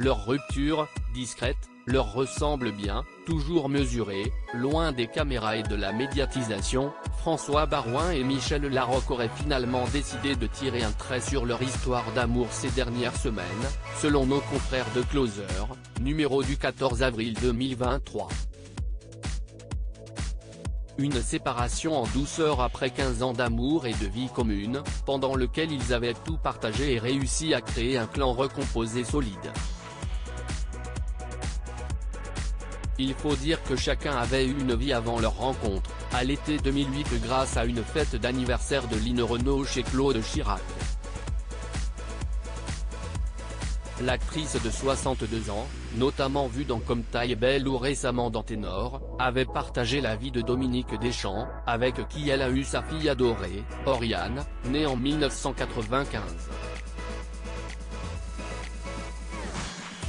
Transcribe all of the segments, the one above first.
Leur rupture, discrète, leur ressemble bien, toujours mesurée, loin des caméras et de la médiatisation. François Baroin et Michel Larocque auraient finalement décidé de tirer un trait sur leur histoire d'amour ces dernières semaines, selon nos confrères de Closer, numéro du 14 avril 2023. Une séparation en douceur après 15 ans d'amour et de vie commune, pendant lequel ils avaient tout partagé et réussi à créer un clan recomposé solide. Il faut dire que chacun avait eu une vie avant leur rencontre, à l'été 2008 grâce à une fête d'anniversaire de Line Renaud chez Claude Chirac. L'actrice de 62 ans, notamment vue dans Comme taille belle ou récemment dans Ténor, avait partagé la vie de Dominique Deschamps, avec qui elle a eu sa fille adorée, Oriane, née en 1995.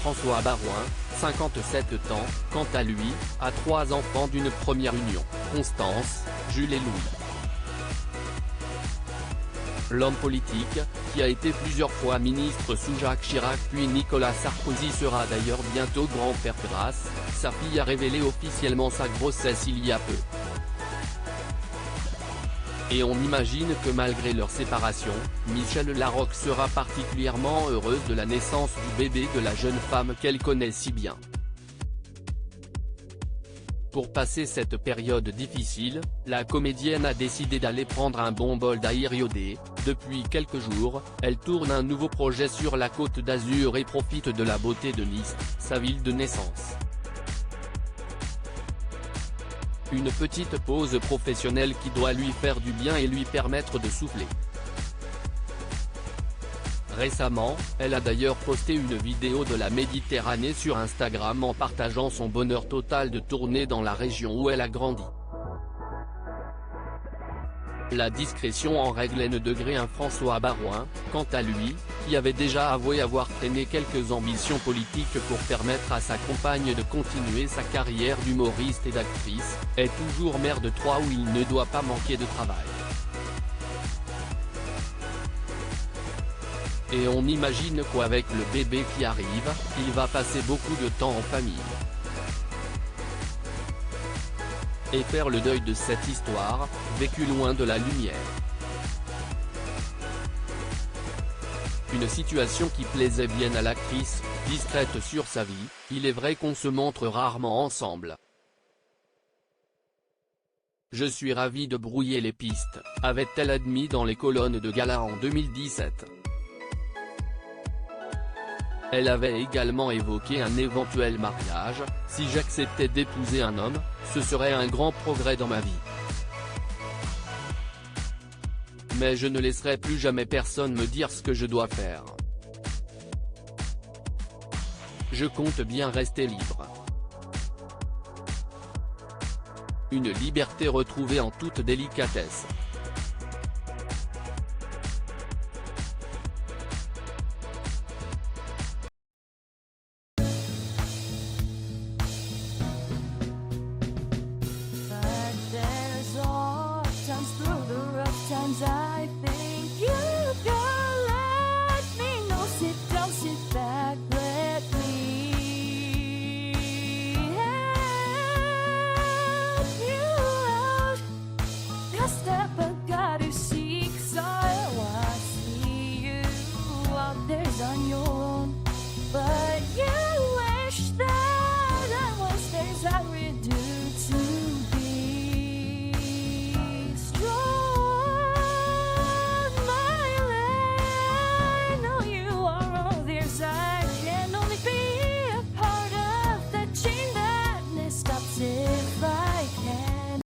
François Baroin, 57 ans, quant à lui, a 3 enfants d'une première union, Constance, Jules et Louis. L'homme politique, qui a été plusieurs fois ministre sous Jacques Chirac puis Nicolas Sarkozy sera d'ailleurs bientôt grand-père grâce, sa fille a révélé officiellement sa grossesse il y a peu. Et on imagine que malgré leur séparation, Michel Larocque sera particulièrement heureuse de la naissance du bébé de la jeune femme qu'elle connaît si bien. Pour passer cette période difficile, la comédienne a décidé d'aller prendre un bon bol d'air iodé. Depuis quelques jours, elle tourne un nouveau projet sur la Côte d'Azur et profite de la beauté de Nice, sa ville de naissance. Une petite pause professionnelle qui doit lui faire du bien et lui permettre de souffler. Récemment, elle a d'ailleurs posté une vidéo de la Méditerranée sur Instagram en partageant son bonheur total de tourner dans la région où elle a grandi. La discrétion en règle N°, François Baroin, quant à lui, qui avait déjà avoué avoir traîné quelques ambitions politiques pour permettre à sa compagne de continuer sa carrière d'humoriste et d'actrice, est toujours mère de 3 où il ne doit pas manquer de travail. Et on imagine qu'avec le bébé qui arrive, il va passer beaucoup de temps en famille. Et faire le deuil de cette histoire, vécue loin de la lumière. Une situation qui plaisait bien à l'actrice, discrète sur sa vie, il est vrai qu'on se montre rarement ensemble. Je suis ravi de brouiller les pistes, avait-elle admis dans les colonnes de Gala en 2017. Elle avait également évoqué un éventuel mariage. Si j'acceptais d'épouser un homme, ce serait un grand progrès dans ma vie. Mais je ne laisserai plus jamais personne me dire ce que je dois faire. Je compte bien rester libre. Une liberté retrouvée en toute délicatesse. Times through the rough times I think you